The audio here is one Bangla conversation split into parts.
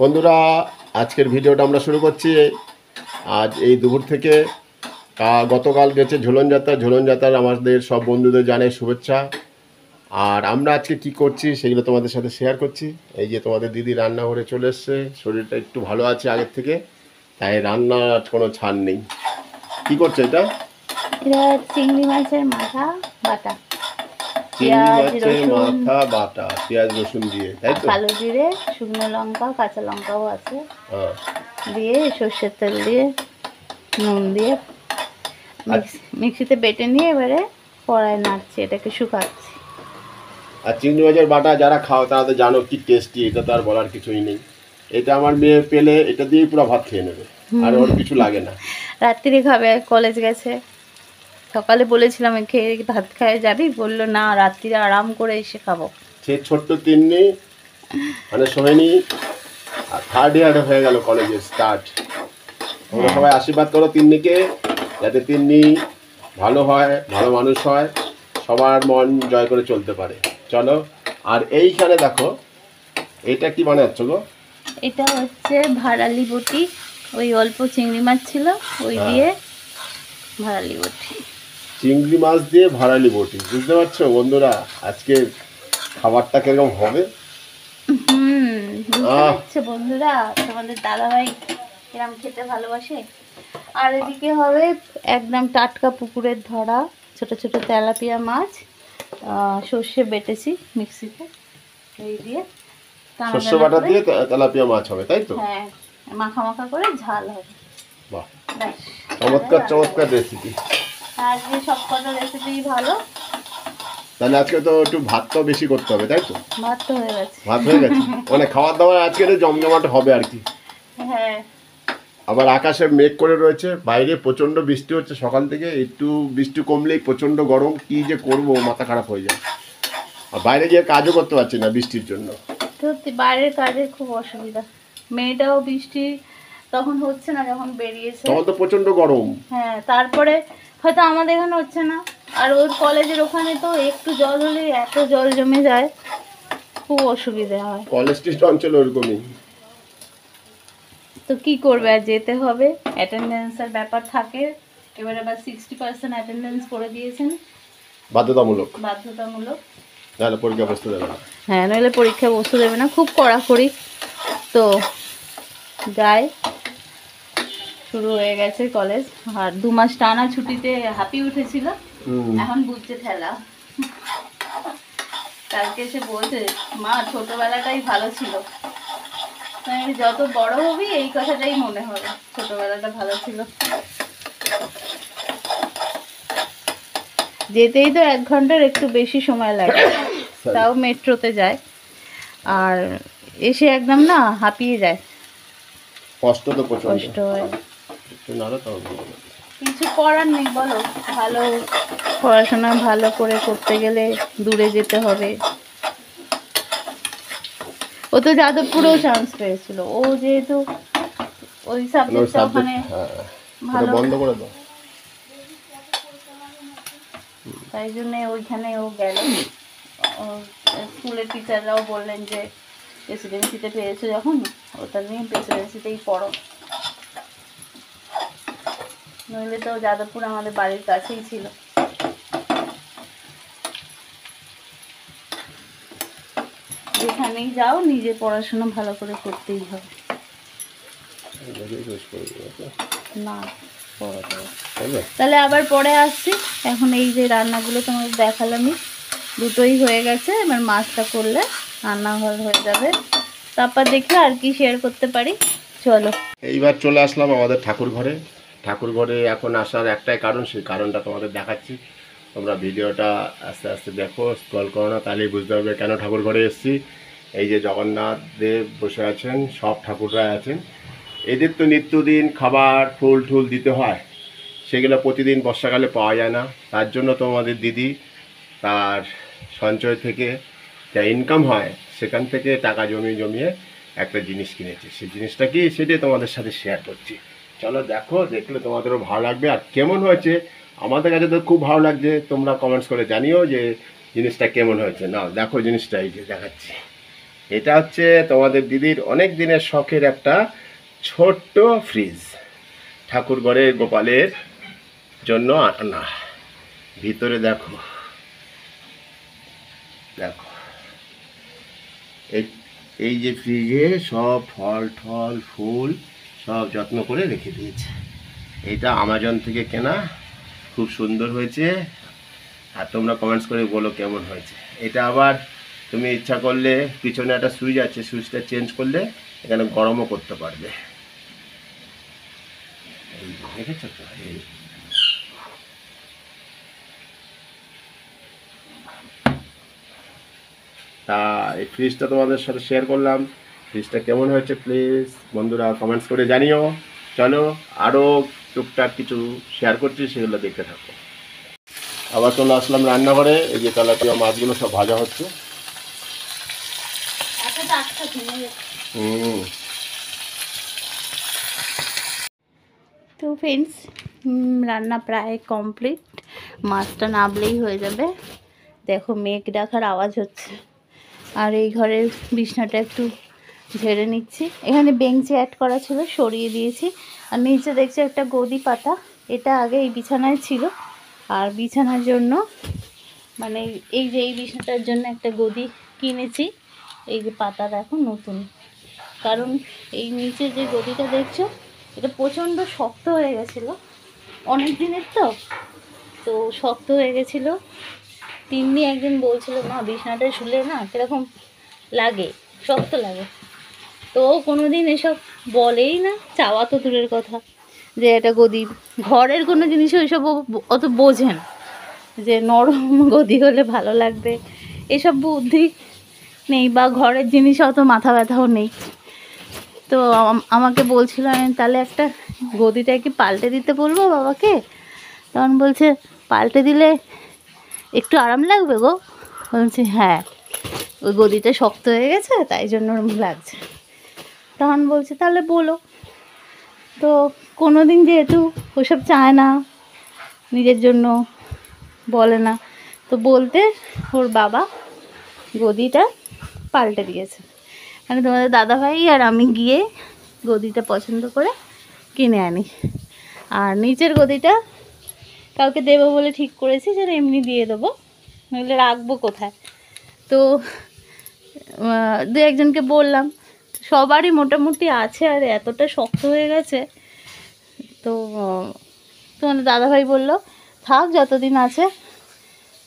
বন্ধুরা, আজকের ভিডিওটা আমরা শুরু করছি আজ এই দুপুর থেকে। গতকাল গেছে ঝুলন যাত্রা। ঝুলন যাত্রার আমাদের সব বন্ধুদের জানাই শুভেচ্ছা। আর আমরা আজকে কি করছি সেগুলো তোমাদের সাথে শেয়ার করছি। এই যে তোমাদের দিদি রান্নাঘরে চলে এসছে, শরীরটা একটু ভালো আছে আগের থেকে, তাই রান্নার কোনো ছাড় নেই। কি করছে এটা? এটা চিংড়ি মাছের মাথা বাটা, চিংড়ি পেঁয়াজ মাছের রসুন মাথা বাটা পেঁয়াজ রসুন দিয়ে, তাই তো? কালো জিরে শুকনো লঙ্কা কাঁচা লঙ্কাও আছে, হ্যাঁ। দিয়ে সর্ষের তেল দিয়ে নুন দিয়ে মিক্সিতে বেটে নিয়ে এবারে কড়াই নাড়ছি, এটাকে শুকাচ্ছি। আর চিংড়ি মাছের বাটা যারা খাও তারা তো জানো কি টেস্টি, এটা তো আর বলার কিছুই নেই। এটা আমার মেয়ে পেলে এটা দিয়েই পুরো ভাত খেয়ে নেবে, আর ওর কিছু লাগে না। রাত্রিরে খাবে, কলেজ গেছে। সকালে বলেছিলাম খেয়ে ভাত খায় যাবি, বললো না রাত্রিরে আরাম করে এসে খাবো। সে ছোট্ট তিন্নি মানে সোহেনি থার্ড ইয়ারে হয়ে গেল কলেজে স্টার্ট। তোমরা সবাই আশীর্বাদ করো তিন্নিকে, যাতে তিন্নি ভালো হয়, ভালো মানুষ হয়, সবার মন জয় করে চলতে পারে। চলো। আর এইখানে দেখো, এটা কি বানাচ্ছ গো? এটা হচ্ছে ভাড়ালি বটি, ওই অল্প চিংড়ি মাছ ছিল ওই দিয়ে ভাড়ালি বটি। চিংড়ি মাছ দিয়ে ভাড়ালি বটি, বুঝতে পারছো বন্ধুরা আজকে খাবারটা কিরকম হবে? বুঝতে পারছো বন্ধুরা, তোমাদের দাদাভাই এরকম খেতে ভালোবাসে। আর এদিকে হবে একদম টাটকা পুকুরের ধরা ছোট ছোট তেলাপিয়া মাছ, সর্ষে বেটেছি মিক্সিতে, এই দিয়ে শস্য বাটা দিয়ে তেলাপিয়া মাছ হবে, তাই তো? হ্যাঁ, মাখা মাখা করে ঝাল হবে। বাহ, ব্যাস, চমৎকার চমৎকার রেসিপি। আজকে সব কটা রেসিপি ভালো। তাহলে আজকে তো একটু ভাতটাও বেশি করতে হবে, তাই তো? ভাত তো হয়ে গেছে। ভাত হয়ে গেছে, মানে খাওয়ার দাওয়ার আজকে একটু জমজমাট হবে আর কি। হ্যাঁ, আবার আকাশে মেঘ করে রয়েছে, বাইরে প্রচন্ড বৃষ্টি হচ্ছে সকাল থেকে। একটু বৃষ্টি কমলেই প্রচন্ড গরম, কি যে করবো মাথা খারাপ হয়ে যায়। আর বাইরে গিয়ে কাজও করতে পারছি না বৃষ্টির জন্য। সত্যি বাইরের কাজের খুব অসুবিধা। মেয়েটাও বৃষ্টি তখন হচ্ছে না যখন বেরিয়েছে, তখন তো প্রচন্ড গরম। হ্যাঁ, তারপরে হয়তো আমাদের এখানে হচ্ছে না, আর ওর কলেজের ওখানে তো একটু জল হলে এত জল জমে যায়, খুব অসুবিধা হয়। কলেজ স্ট্রিট অঞ্চলে ওরকমই। তো কি করবে, আর যেতে হবে, অ্যাটেন্ডেন্সের ব্যাপার থাকে। এবারে আবার 60% অ্যাটেন্ডেন্স করে দিয়েছেন, বাধ্যতামূলক, বাধ্যতামূলক। নাহলে পরীক্ষা বসতে দেবে না। হ্যাঁ, নইলে পরীক্ষা বসতে দেবে না, খুব কড়াকড়ি। তো যায়, শুরু হয়ে গেছে কলেজ। আর 2 মাস টানা ছুটিতে হাঁপিয়ে উঠেছিল, এখন বুঝছে ঠেলা। কালকে এসে বলছে, মা ছোটবেলাটাই ভালো ছিল। যত বড় হবি এই কথাটাই মনে হবে, ছোটবেলাটা ভালো ছিল। যেতেই তো 1 ঘন্টার একটু বেশি সময় লাগে, তাও মেট্রোতে যায়। আর এসে একদম না হাঁপিয়ে যায়, কষ্ট তো প্রচন্ড, কষ্ট হয়। কিছু করার নেই বলো, ভালো পড়াশোনা ভালো করে করতে গেলে দূরে যেতে হবে। ও তো যাদবপুরেও চান্স পেয়েছিল, ও যেহেতু ওই সাবজেক্টটা ওখানে ভালো, বন্ধ করে দাও, তাই জন্যে ওইখানে ও গেল। স্কুলের টিচাররাও বললেন যে প্রেসিডেন্সিতে পেয়েছো যখন, ওটা নিয়ে প্রেসিডেন্সিতেই পড়ো। নইলে তো যাদবপুর আমাদের বাড়ির কাছেই ছিল। যেখানেই যাও নিজে পড়াশোনা ভালো করে করতেই হবে। না, তাহলে আবার পরে আসছি। এখন এই যে রান্নাগুলো তোমাদের দেখালামই, দুটোই হয়ে গেছে। এবার মাছটা করলে রান্নাঘর হয়ে যাবে, তারপর দেখলে আর কি শেয়ার করতে পারি। চলো, এইবার চলে আসলাম আমাদের ঠাকুর ঘরে। ঠাকুর ঘরে এখন আসার একটাই কারণ, সেই কারণটা তোমাদের দেখাচ্ছি। তোমরা ভিডিওটা আস্তে আস্তে দেখো, স্ক্রল করো না, তাহলেই বুঝতে পারবে কেন ঠাকুর ঘরে এসেছি। এই যে জগন্নাথ দেব বসে আছেন, সব ঠাকুররা আছেন। এদের তো নিত্যদিন খাবার ফুল টুল দিতে হয়, সেগুলো প্রতিদিন বর্ষাকালে পাওয়া যায় না। তার জন্য তোমাদের দিদি তার সঞ্চয় থেকে যা ইনকাম হয় সেখান থেকে টাকা জমিয়ে জমিয়ে একটা জিনিস কিনেছি। সেই জিনিসটা কি সেটাই তোমাদের সাথে শেয়ার করছি। চলো দেখো, দেখলে তোমাদেরও ভালো লাগবে। আর কেমন হয়েছে আমাদের কাছে তো খুব ভালো লাগছে, তোমরা কমেন্টস করে জানিও যে জিনিসটা কেমন হয়েছে। না দেখো জিনিসটা, এই যে দেখাচ্ছি। এটা হচ্ছে তোমাদের দিদির অনেক দিনের শখের একটা ছোট্ট ফ্রিজ, ঠাকুর ঘরে গোপালের জন্য আনা। ভিতরে দেখো দেখো এই যে ফ্রিজে সব ফল টল ফুল সব যত্ন করে রেখে দিয়েছে। এটা অ্যামাজন থেকে কেনা, খুব সুন্দর হয়েছে। আর তোমরা কমেন্টস করে বলো কেমন হয়েছে। এটা আবার তুমি ইচ্ছা করলে পিছনে একটা সুইচ আছে, সুইচটা চেঞ্জ করলে এখানে গরমও করতে পারবে। এই দেখেছো তো, এই তা এই ফ্রিজটা তোমাদের সাথে শেয়ার করলাম। ফ্রিজটা কেমন হয়েছে প্লিজ বন্ধুরা কমেন্টস করে জানিও। চলো আরও টুকটাক কিছু শেয়ার করছি, সেগুলো দেখতে থাকো। আবার চলে আসলাম রান্নাঘরে। এই যে তেলাপিয়া মাছগুলো সব ভাজা হচ্ছে। তো ফ্রেন্ডস, রান্না প্রায় কমপ্লিট, মাছটা নাবলেই হয়ে যাবে। দেখো মেঘ ডাকার আওয়াজ হচ্ছে। আর এই ঘরের বিছনাটা একটু ঝেড়ে নিচ্ছি। এখানে বেঞ্চি অ্যাড করা ছিল, সরিয়ে দিয়েছি। আর নিচে দেখছি একটা গদি পাতা, এটা আগে এই বিছানায় ছিল। আর বিছানার জন্য মানে এই যে এই বিছানাটার জন্য একটা গদি কিনেছি। এই যে পাতা দেখো নতুন, কারণ এই নিচে যে গদিটা দেখছো এটা প্রচণ্ড শক্ত হয়ে গেছিলো অনেক দিনের, তো শক্ত হয়ে গেছিলো। তিন্নি একদিন বলছিল না বিছানাটা শুলে না কীরকম লাগে, শক্ত লাগে। তো কোনো দিন এসব বলেই না, চাওয়া তো দূরের কথা, যে এটা গদি ঘরের কোনো জিনিস ওইসব অত বোঝে না, যে নরম গদি হলে ভালো লাগবে এসব বুদ্ধি নেই, বা ঘরের জিনিস অত মাথা ব্যথাও নেই। তো আমাকে বলছিল আমি তাহলে একটা গদিটা কি পাল্টে দিতে বলবো বাবাকে। তখন বলছে পাল্টে দিলে একটু আরাম লাগবে গো। বলছি হ্যাঁ, ওই গদিটা শক্ত হয়ে গেছে তাই জন্য ওরকম লাগছে। তখন বলছে তাহলে বলো। তো কোনো দিন যেহেতু ওসব চায় না, নিজের জন্য বলে না, তো বলতে ওর বাবা গদিটা পাল্টে দিয়েছে। মানে তোমাদের দাদাভাই আর আমি গিয়ে গদিটা পছন্দ করে কিনে আনি। আর নিচের গদিটা কাউকে দেবো বলে ঠিক করেছি, যেন এমনি দিয়ে দেবো, নইলে রাখবো কোথায়। তো দু একজনকে বললাম, সবারই মোটামুটি আছে, আর এতটা শক্ত হয়ে গেছে। তো তোমাদের দাদাভাই বললো থাক যতদিন আছে।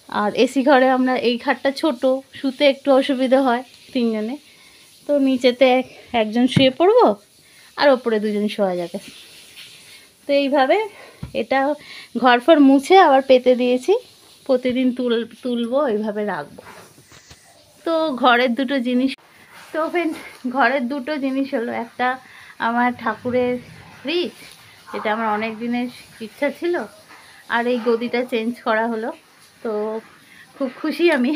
আর এসি ঘরে আমরা, এই খাটটা ছোট, শুতে একটু অসুবিধা হয় তিনজনে, তো নিচেতে একজন শুয়ে পড়বো আর ওপরে দুজন শোয়া যাবে। তো এইভাবে এটা ঘর ফর মুছে আবার পেতে দিয়েছি, প্রতিদিন তুলবো, এইভাবে রাখবো। তো ঘরের দুটো জিনিস, তো ফ্রেন্ড ঘরের দুটো জিনিস হলো, একটা আমার ঠাকুরের ফ্রিজ, এটা আমার অনেক দিনের ইচ্ছা ছিল, আর এই গদিটা চেঞ্জ করা হলো। তো খুব খুশি আমি।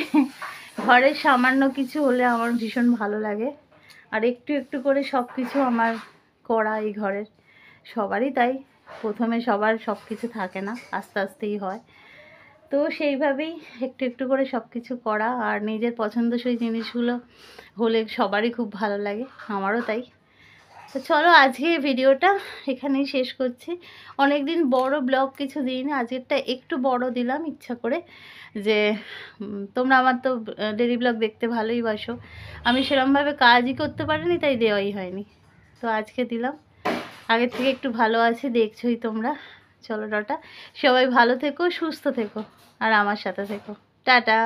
ঘরের সামান্য কিছু হলে আমার ভীষণ ভালো লাগে। আর একটু একটু করে সব কিছু আমার করা, এই ঘরের সবারই তাই, প্রথমে সবার সব কিছু থাকে না, আস্তে আস্তেই হয়। তো সেইভাবেই একটু একটু করে সব কিছু করা, আর নিজের পছন্দসই জিনিসগুলো হলে সবারই খুব ভালো লাগে, আমারও তাই। তো চলো আজকে ভিডিওটা এখানেই শেষ করছি। অনেক দিন বড় ব্লগ কিছু দিইনি, আজকেরটা একটু বড় দিলাম ইচ্ছা করে, যে তোমরা আমার তো ডেলি ব্লগ দেখতে ভালোই বাসো। আমি সেরকমভাবে কাজই করতে পারিনি, তাই দেওয়াই হয়নি। তো আজকে দিলাম, আগের থেকে একটু ভালো আছি, দেখছোই তোমরা। চলো টাটা, সবাই ভালো থেকো, সুস্থ থেকো, আর আমার সাথে থেকো। টাটা।